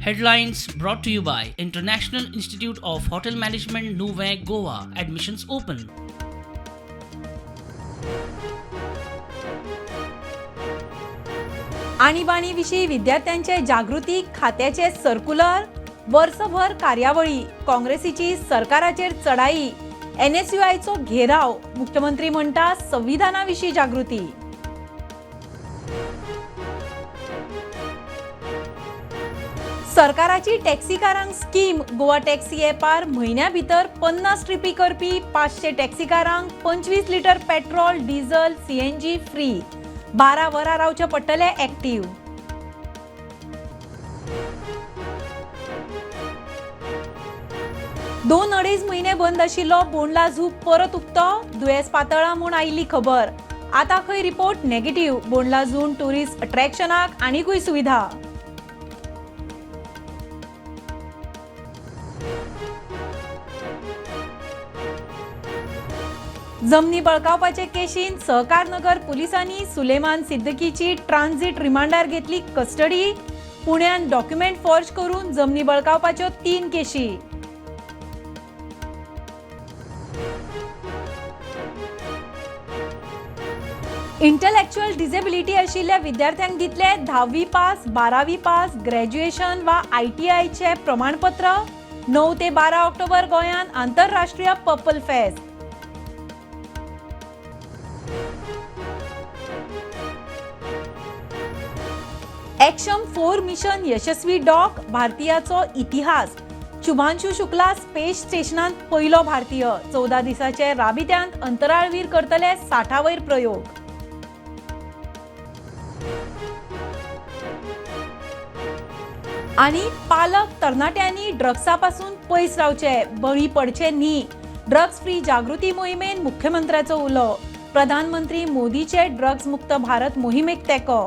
Headlines brought to you by International Institute of Hotel Management, Nuvei, Goa. Admissions open. आणीबाणीविषयी विद्यार्थ्यांचे जागृती खात्याचे circular, वर्षभर कार्यावळी, काँग्रेसीची सरकाराचेर चढाई, NSUIचो घेराव, मुख्यमंत्री म्हणटा संविधानाविषयी जागृती. सरकाराची टॅक्सीकारांक स्कीम, गोवा टॅक्सी ॲपार म्हयन्या भितर 50 ट्रिपी करपी 500 टॅक्सीकारांक 25 litre petrol, diesel, CNG free. 12 वरां रावचे पडटले ॲक्टिव्ह. दोन अडेज म्हयने बंद आशिल्लो बोंडला झू परत उक्तो, दुयेंस पातळ्ळा म्हूण आयिल्ली खबर. आतां खंय रिपोर्ट नेगेटिव्ह. बोंडला झून टुरिस्ट अट्रॅक्शनाक आनीकूय सुविधा. जमनी बळकावपाचे केशीन सहकार नगर पुलिसांनी सुलेमान सिद्दीकीची ट्रान्झिट रिमांडार घेतली कस्टडी. पुण्यान डॉक्युमेंट फॉर्ज करून जमनी बळकावपाच्यो 3 केशी. इंटलेक्च्युअल डिसेबिलिटी आशिल्ल्या विद्यार्थ्यांक दितले 10वी पास, 12वी पास, ग्रॅज्युएशन वा ITI चे प्रमाणपत्र. 9 ते 12 ऑक्टोबर गोंयान आंतरराष्ट्रीय पर्पल फेस्ट. एक्शन 4 मिशन यशस्वी डॉक, भारतीयाचो इतिहास. शुभांशु शुक्ला स्पेस स्टेशनांत पयलो भारतीय. 14 दिसाचे राबित्यांत अंतराळवीर करतले 60 वयर प्रयोग. आणि पालक तरणाट्यांनी ड्रग्सा पासून पयस रावचे, बळी पडचे न्ही. ड्रग्स फ्री जागृती मोहिमेन मुख्यमंत्र्याचो उलो. प्रधानमंत्री मोदीचे ड्रग्स मुक्त भारत मोहिमेक तेंको.